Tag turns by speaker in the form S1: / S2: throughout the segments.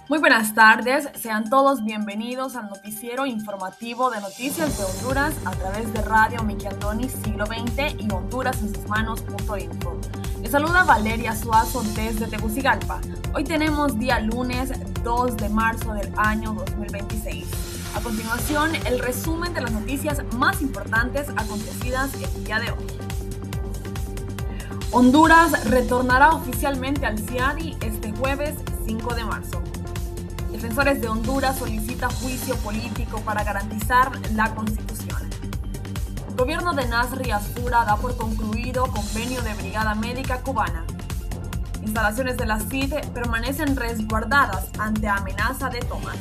S1: Muy buenas tardes, sean todos bienvenidos al noticiero informativo de Noticias de Honduras a través de Radio Miquiandoni Siglo XX y HondurasEnSusManos.info. Les saluda Valeria Suazo desde Tegucigalpa. Hoy tenemos día lunes 2 de marzo del año 2026. A continuación, el resumen de las noticias más importantes acontecidas el día de hoy. Honduras retornará oficialmente al CIADI este jueves 5 de marzo. Defensores de Honduras solicitan juicio político para garantizar la Constitución. El gobierno de Nasri Asfura da por concluido convenio de Brigada Médica Cubana. Instalaciones de la CID permanecen resguardadas ante amenaza de tomas.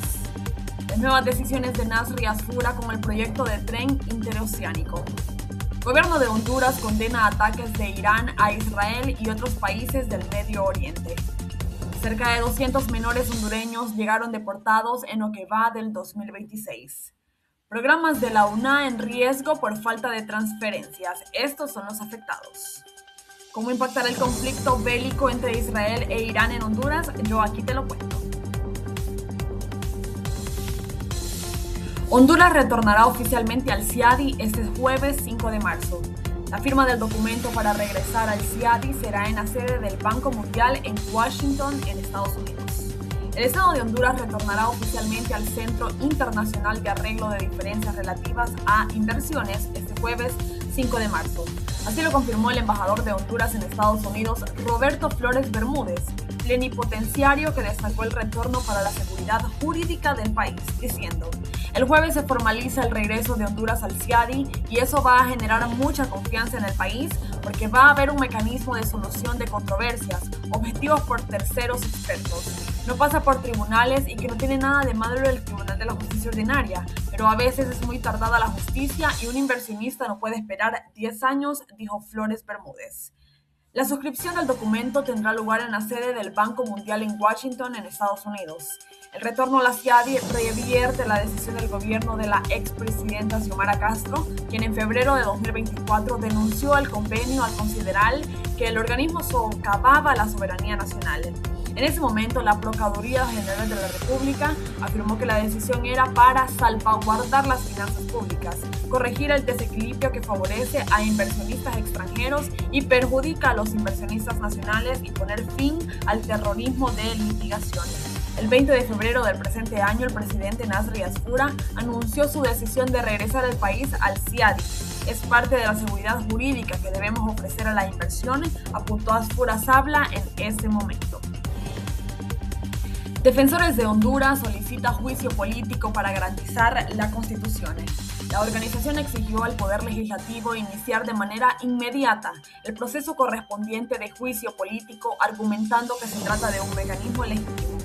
S1: Las nuevas decisiones de Nasri Asfura con el proyecto de tren interoceánico. El gobierno de Honduras condena ataques de Irán a Israel y otros países del Medio Oriente. Cerca de 200 menores hondureños llegaron deportados en lo que va del 2026. Programas de la UNA en riesgo por falta de transferencias. Estos son los afectados. ¿Cómo impactará el conflicto bélico entre Israel e Irán en Honduras? Yo aquí te lo cuento. Honduras retornará oficialmente al CIADI este jueves 5 de marzo. La firma del documento para regresar al CIADI será en la sede del Banco Mundial en Washington, en Estados Unidos. El Estado de Honduras retornará oficialmente al Centro Internacional de Arreglo de Diferencias Relativas a Inversiones este jueves 5 de marzo. Así lo confirmó el embajador de Honduras en Estados Unidos, Roberto Flores Bermúdez, plenipotenciario que destacó el retorno para la seguridad jurídica del país, diciendo: el jueves se formaliza el regreso de Honduras al CIADI y eso va a generar mucha confianza en el país porque va a haber un mecanismo de solución de controversias, objetivos por terceros expertos. No pasa por tribunales y que no tiene nada de malo el Tribunal de la Justicia Ordinaria, pero a veces es muy tardada la justicia y un inversionista no puede esperar 10 años, dijo Flores Bermúdez. La suscripción del documento tendrá lugar en la sede del Banco Mundial en Washington, en Estados Unidos. El retorno a la CIADI revierte la decisión del gobierno de la expresidenta Xiomara Castro, quien en febrero de 2024 denunció el convenio al considerar que el organismo socavaba la soberanía nacional. En ese momento, la Procuraduría General de la República afirmó que la decisión era para salvaguardar las finanzas públicas, corregir el desequilibrio que favorece a inversionistas extranjeros y perjudica a los inversionistas nacionales y poner fin al terrorismo de litigación. El 20 de febrero del presente año, el presidente Nasri Asfura anunció su decisión de regresar al país al CIADI. Es parte de la seguridad jurídica que debemos ofrecer a la inversión, apuntó Asfura Sabla en ese momento. Defensores de Honduras solicitan juicio político para garantizar la Constitución. La organización exigió al Poder Legislativo iniciar de manera inmediata el proceso correspondiente de juicio político, argumentando que se trata de un mecanismo legítimo.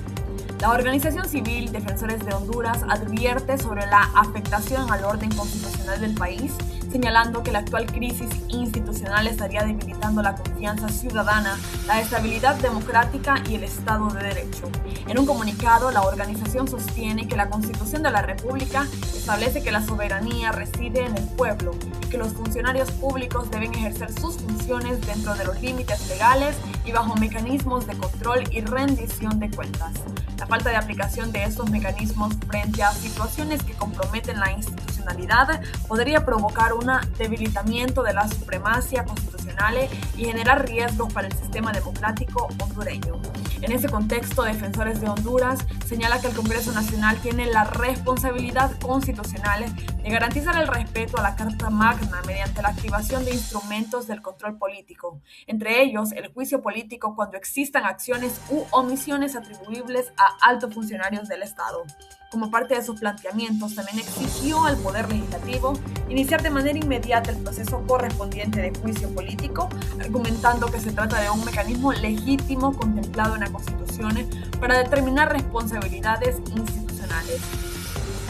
S1: La organización civil Defensores de Honduras advierte sobre la afectación al orden constitucional del país, señalando que la actual crisis institucional estaría debilitando la confianza ciudadana, la estabilidad democrática y el Estado de Derecho. En un comunicado, la organización sostiene que la Constitución de la República establece que la soberanía reside en el pueblo y que los funcionarios públicos deben ejercer sus funciones dentro de los límites legales y bajo mecanismos de control y rendición de cuentas. La falta de aplicación de estos mecanismos frente a situaciones que comprometen la institucionalidad podría provocar un debilitamiento de la supremacía constitucional y generar riesgos para el sistema democrático hondureño. En ese contexto, Defensores de Honduras señala que el Congreso Nacional tiene la responsabilidad constitucional de garantizar el respeto a la Carta Magna mediante la activación de instrumentos del control político, entre ellos el juicio político cuando existan acciones u omisiones atribuibles a altos funcionarios del Estado. Como parte de sus planteamientos, también exigió al Poder Legislativo iniciar de manera inmediata el proceso correspondiente de juicio político, argumentando que se trata de un mecanismo legítimo contemplado en la Constitución para determinar responsabilidades institucionales.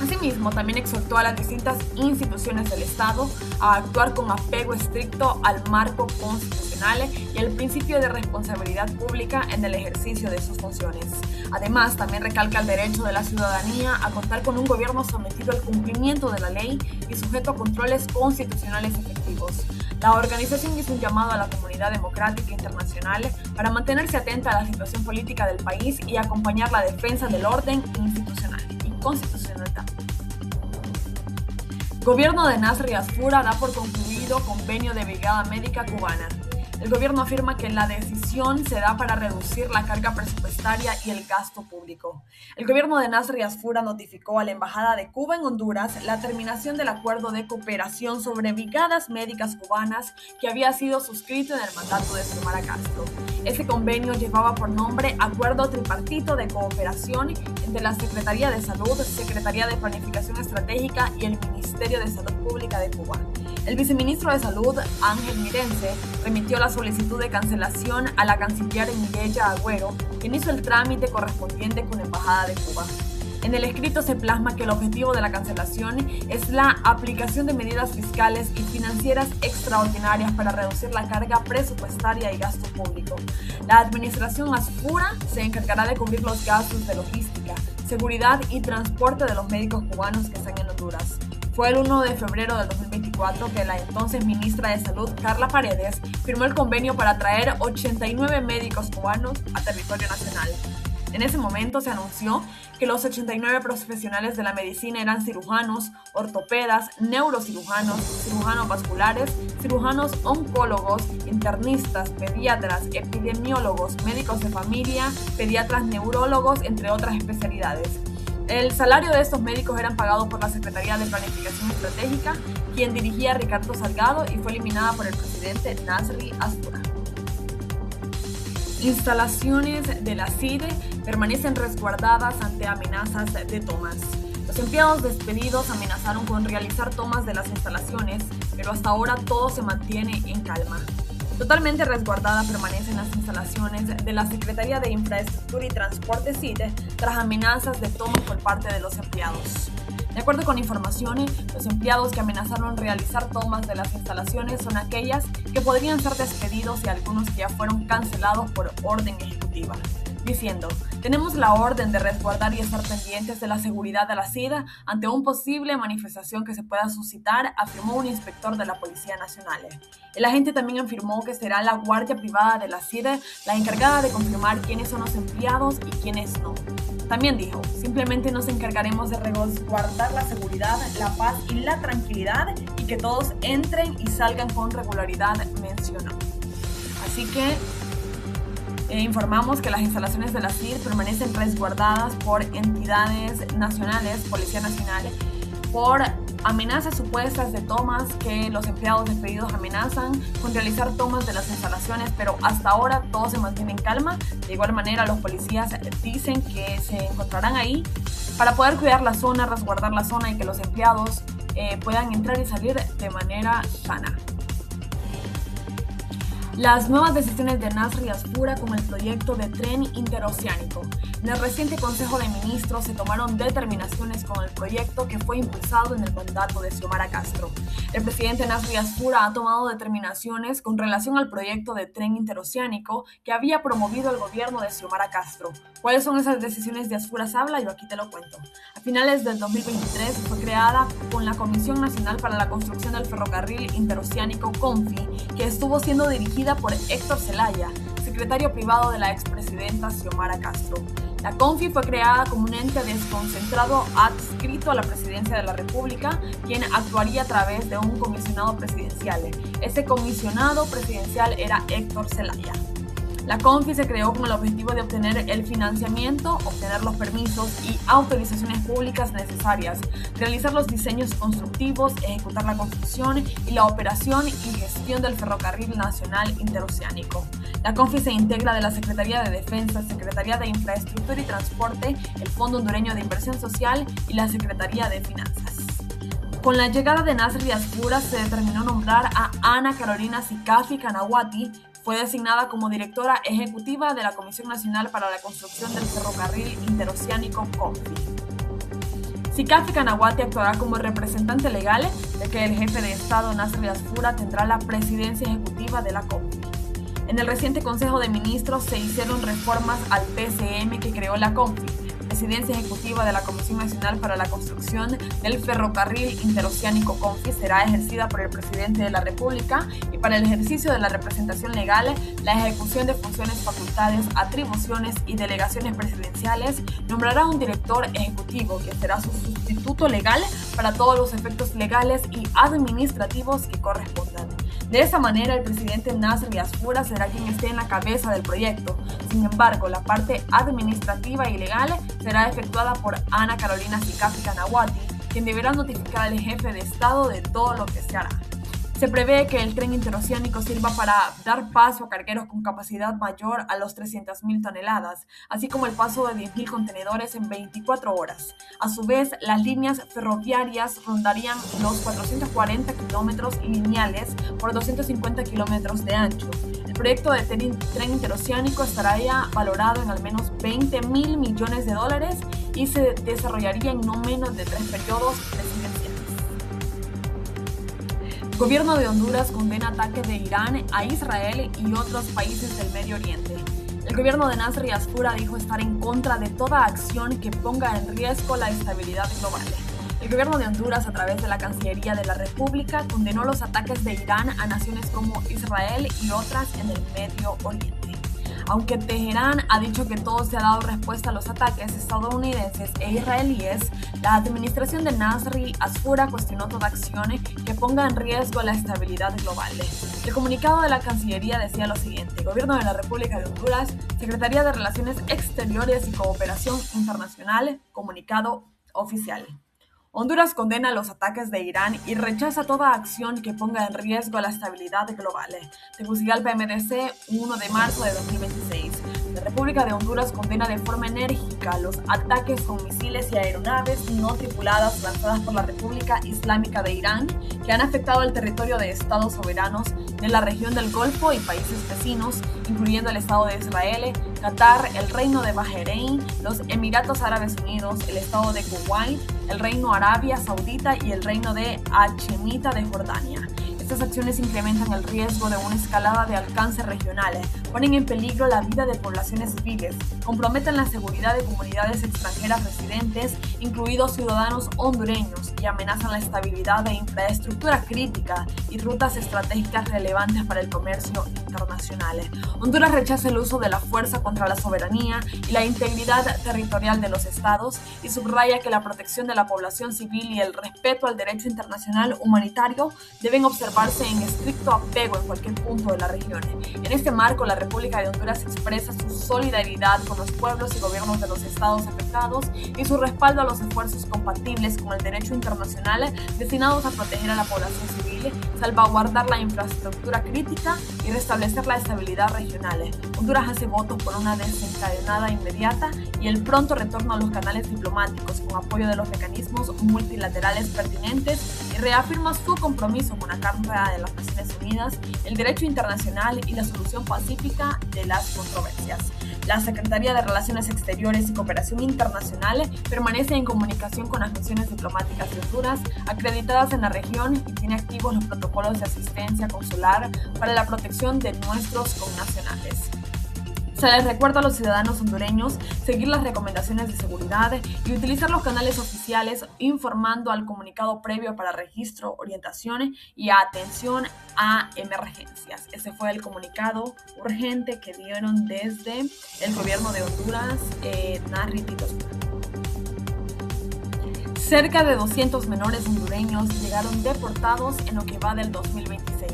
S1: Asimismo, también exhortó a las distintas instituciones del Estado a actuar con apego estricto al marco constitucional y al principio de responsabilidad pública en el ejercicio de sus funciones. Además, también recalca el derecho de la ciudadanía a contar con un gobierno sometido al cumplimiento de la ley y sujeto a controles constitucionales efectivos. La organización hizo un llamado a la comunidad democrática internacional para mantenerse atenta a la situación política del país y acompañar la defensa del orden institucional y constitucional también. Gobierno de Nasr Yasfura da por concluido convenio de Brigada Médica Cubana. El gobierno afirma que la decisión se da para reducir la carga presupuestaria y el gasto público. El gobierno de Nasr Yasfura notificó a la Embajada de Cuba en Honduras la terminación del acuerdo de cooperación sobre brigadas médicas cubanas que había sido suscrito en el mandato de Xiomara Castro. Ese convenio llevaba por nombre Acuerdo Tripartito de Cooperación entre la Secretaría de Salud, Secretaría de Planificación Estratégica y el Ministerio de Salud Pública de Cuba. El viceministro de Salud, Ángel Mirense, remitió la solicitud de cancelación a la canciller Mireya Agüero, quien hizo el trámite correspondiente con la Embajada de Cuba. En el escrito se plasma que el objetivo de la cancelación es la aplicación de medidas fiscales y financieras extraordinarias para reducir la carga presupuestaria y gasto público. La administración Yasfura se encargará de cubrir los gastos de logística, seguridad y transporte de los médicos cubanos que están en Honduras. Fue el 1 de febrero del 2024 que la entonces ministra de Salud, Carla Paredes, firmó el convenio para traer 89 médicos cubanos a territorio nacional. En ese momento se anunció que los 89 profesionales de la medicina eran cirujanos, ortopedas, neurocirujanos, cirujanos vasculares, cirujanos oncólogos, internistas, pediatras, epidemiólogos, médicos de familia, pediatras neurólogos, entre otras especialidades. El salario de estos médicos eran pagados por la Secretaría de Planificación Estratégica, quien dirigía a Ricardo Salgado y fue eliminada por el presidente Nasr Yasfura. Instalaciones de la CIDE permanecen resguardadas ante amenazas de tomas. Los empleados despedidos amenazaron con realizar tomas de las instalaciones, pero hasta ahora todo se mantiene en calma. Totalmente resguardada permanecen las instalaciones de la Secretaría de Infraestructura y Transporte CIDE tras amenazas de toma por parte de los empleados. De acuerdo con informaciones, los empleados que amenazaron realizar tomas de las instalaciones son aquellas que podrían ser despedidos y algunos que ya fueron cancelados por orden ejecutiva, diciendo: tenemos la orden de resguardar y estar pendientes de la seguridad de la CIDE ante una posible manifestación que se pueda suscitar, afirmó un inspector de la Policía Nacional. El agente también afirmó que será la guardia privada de la CIDE la encargada de confirmar quiénes son los empleados y quiénes no. También dijo: simplemente nos encargaremos de resguardar la seguridad, la paz y la tranquilidad y que todos entren y salgan con regularidad, mencionó. Así que informamos que las instalaciones de la CIDE permanecen resguardadas por entidades nacionales, Policía Nacional, por amenazas supuestas de tomas que los empleados despedidos amenazan con realizar tomas de las instalaciones, pero hasta ahora todo se mantiene en calma. De igual manera, los policías dicen que se encontrarán ahí para poder cuidar la zona, resguardar la zona y que los empleados puedan entrar y salir de manera sana. Las nuevas decisiones de Nasr Yasfura con el proyecto de tren interoceánico. En el reciente Consejo de Ministros se tomaron determinaciones con el proyecto que fue impulsado en el mandato de Xiomara Castro. El presidente Nasr Yasfura ha tomado determinaciones con relación al proyecto de tren interoceánico que había promovido el gobierno de Xiomara Castro. ¿Cuáles son esas decisiones de Yasfura Habla? Yo aquí te lo cuento. A finales del 2023 fue creada con la Comisión Nacional para la Construcción del Ferrocarril Interoceánico CONFI, que estuvo siendo dirigida por Héctor Zelaya, secretario privado de la expresidenta Xiomara Castro. La CONFI fue creada como un ente desconcentrado adscrito a la presidencia de la República, quien actuaría a través de un comisionado presidencial. Ese comisionado presidencial era Héctor Zelaya. La CONFI se creó con el objetivo de obtener el financiamiento, obtener los permisos y autorizaciones públicas necesarias, realizar los diseños constructivos, ejecutar la construcción y la operación y gestión del Ferrocarril Nacional Interoceánico. La CONFI se integra de la Secretaría de Defensa, Secretaría de Infraestructura y Transporte, el Fondo Hondureño de Inversión Social y la Secretaría de Finanzas. Con la llegada de Nasr Yasfura se determinó nombrar a Ana Carolina Sicafi Canaguati. Fue designada como directora ejecutiva de la Comisión Nacional para la Construcción del Ferrocarril Interoceánico CONFI. Sicafi Canaguati actuará como representante legal, ya que el jefe de Estado Nasr Yasfura tendrá la presidencia ejecutiva de la CONFI. En el reciente Consejo de Ministros se hicieron reformas al PCM que creó la CONFI. presidencia ejecutiva de la Comisión Nacional para la Construcción del Ferrocarril Interoceánico CONFI será ejercida por el presidente de la República y para el ejercicio de la representación legal, la ejecución de funciones, facultades, atribuciones y delegaciones presidenciales, nombrará un director ejecutivo que será su sustituto legal para todos los efectos legales y administrativos que correspondan. De esa manera, el presidente Nasri Asfura será quien esté en la cabeza del proyecto. Sin embargo, la parte administrativa y legal será efectuada por Ana Carolina Sicafi Canawati, quien deberá notificar al jefe de Estado de todo lo que se hará. Se prevé que el tren interoceánico sirva para dar paso a cargueros con capacidad mayor a los 300.000 toneladas, así como el paso de 10.000 contenedores en 24 horas. A su vez, las líneas ferroviarias rondarían los 440 kilómetros lineales por 250 kilómetros de ancho. El proyecto de tren interoceánico estaría valorado en al menos $20.000 millones y se desarrollaría en no menos de 3 periodos presidenciales. El gobierno de Honduras condena ataques de Irán a Israel y otros países del Medio Oriente. El gobierno de Nasri Asfura dijo estar en contra de toda acción que ponga en riesgo la estabilidad global. El gobierno de Honduras, a través de la Cancillería de la República, condenó los ataques de Irán a naciones como Israel y otras en el Medio Oriente. Aunque Teherán ha dicho que todo se ha dado respuesta a los ataques estadounidenses e israelíes, la administración de Nasri Asfura cuestionó toda acción que ponga en riesgo la estabilidad global. El comunicado de la Cancillería decía lo siguiente: Gobierno de la República de Honduras, Secretaría de Relaciones Exteriores y Cooperación Internacional, comunicado oficial. Honduras condena los ataques de Irán y rechaza toda acción que ponga en riesgo la estabilidad global. Tegucigalpa, MDC, 1 de marzo de 2026. La República de Honduras condena de forma enérgica los ataques con misiles y aeronaves no tripuladas lanzadas por la República Islámica de Irán que han afectado el territorio de estados soberanos de la región del Golfo y países vecinos, incluyendo el Estado de Israel, Qatar, el Reino de Bahrein, los Emiratos Árabes Unidos, el Estado de Kuwait, el Reino Arabia Saudita y el Reino de Hachemita de Jordania. Estas acciones incrementan el riesgo de una escalada de alcance regional, ponen en peligro la vida de poblaciones civiles, comprometen la seguridad de comunidades extranjeras residentes, incluidos ciudadanos hondureños, y amenazan la estabilidad de infraestructura crítica y rutas estratégicas relevantes para el comercio internacional. Honduras rechaza el uso de la fuerza contra la soberanía y la integridad territorial de los estados y subraya que la protección de la población civil y el respeto al derecho internacional humanitario deben observarse en estricto apego en cualquier punto de la región. En este marco, la República de Honduras expresa su solidaridad con los pueblos y gobiernos de los estados afectados y su respaldo a los esfuerzos compatibles con el derecho internacional destinados a proteger a la población civil, salvaguardar la infraestructura crítica y restablecer la estabilidad regional. Honduras hace votos por una desencadenada inmediata y el pronto retorno a los canales diplomáticos con apoyo de los mecanismos multilaterales pertinentes y reafirma su compromiso con la Carta de las Naciones Unidas, el derecho internacional y la solución pacífica de las controversias. La Secretaría de Relaciones Exteriores y Cooperación Internacional permanece en comunicación con las misiones diplomáticas de Honduras acreditadas en la región y tiene activos los protocolos de asistencia consular para la protección de nuestros connacionales. Se les recuerda a los ciudadanos hondureños seguir las recomendaciones de seguridad y utilizar los canales oficiales informando al comunicado previo para registro, orientación y atención a emergencias. Ese fue el comunicado urgente que dieron desde el gobierno de Honduras, Nasri Tito Asfura. Cerca de 200 menores hondureños llegaron deportados en lo que va del 2026.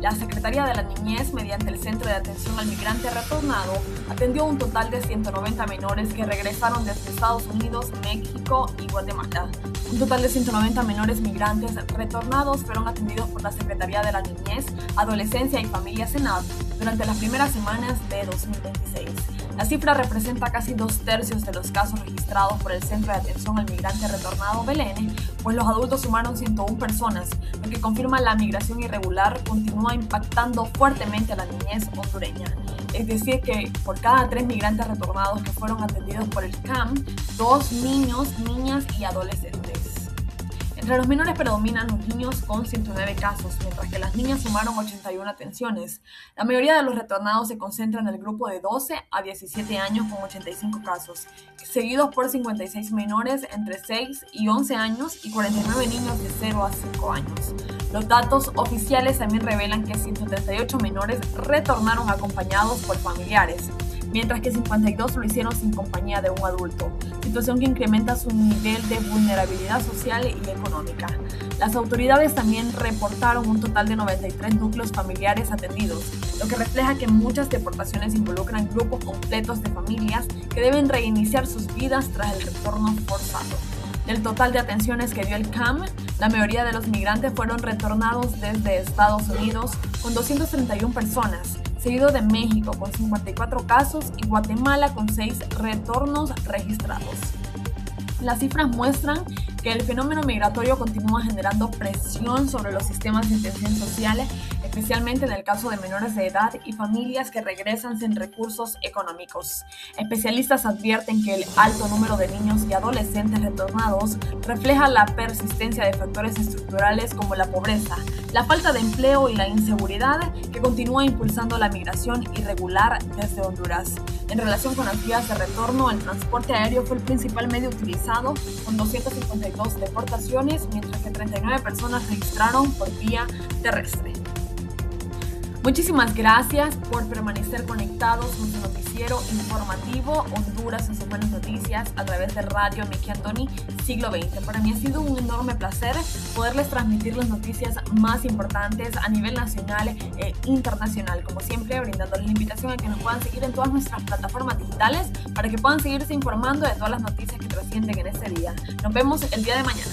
S1: La Secretaría de la Niñez, mediante el Centro de Atención al Migrante Retornado, atendió un total de 190 menores que regresaron desde Estados Unidos, México y Guatemala. Un total de 190 menores migrantes retornados fueron atendidos por la Secretaría de la Niñez, Adolescencia y Familia SENAD durante las primeras semanas de 2026. La cifra representa casi 2/3 de los casos registrados por el Centro de Atención al Migrante Retornado Belén, pues los adultos sumaron 101 personas, lo que confirma la migración irregular continúa impactando fuertemente a la niñez hondureña. Es decir, que por cada 3 migrantes retornados que fueron atendidos por el CAM, 2 niños, niñas y adolescentes. Entre los menores predominan los niños con 109 casos, mientras que las niñas sumaron 81 atenciones. La mayoría de los retornados se concentra en el grupo de 12 a 17 años con 85 casos, seguidos por 56 menores entre 6 y 11 años y 49 niños de 0 a 5 años. Los datos oficiales también revelan que 138 menores retornaron acompañados por familiares, mientras que 52 lo hicieron sin compañía de un adulto, situación que incrementa su nivel de vulnerabilidad social y económica. Las autoridades también reportaron un total de 93 núcleos familiares atendidos, lo que refleja que muchas deportaciones involucran grupos completos de familias que deben reiniciar sus vidas tras el retorno forzado. Del total de atenciones que dio el CAM, la mayoría de los migrantes fueron retornados desde Estados Unidos con 231 personas, seguido de México con 54 casos y Guatemala con 6 retornos registrados. Las cifras muestran que el fenómeno migratorio continúa generando presión sobre los sistemas de atención social, especialmente en el caso de menores de edad y familias que regresan sin recursos económicos. Especialistas advierten que el alto número de niños y adolescentes retornados refleja la persistencia de factores estructurales como la pobreza, la falta de empleo y la inseguridad que continúa impulsando la migración irregular desde Honduras. En relación con las vías de retorno, el transporte aéreo fue el principal medio utilizado, con 252 deportaciones, mientras que 39 personas registraron por vía terrestre. Muchísimas gracias por permanecer conectados con su noticiero informativo Honduras en sus buenas noticias a través de Radio Miki Antoni Siglo XX. Para mí ha sido un enorme placer poderles transmitir las noticias más importantes a nivel nacional e internacional. Como siempre, brindándoles la invitación a que nos puedan seguir en todas nuestras plataformas digitales para que puedan seguirse informando de todas las noticias que trascienden en este día. Nos vemos el día de mañana.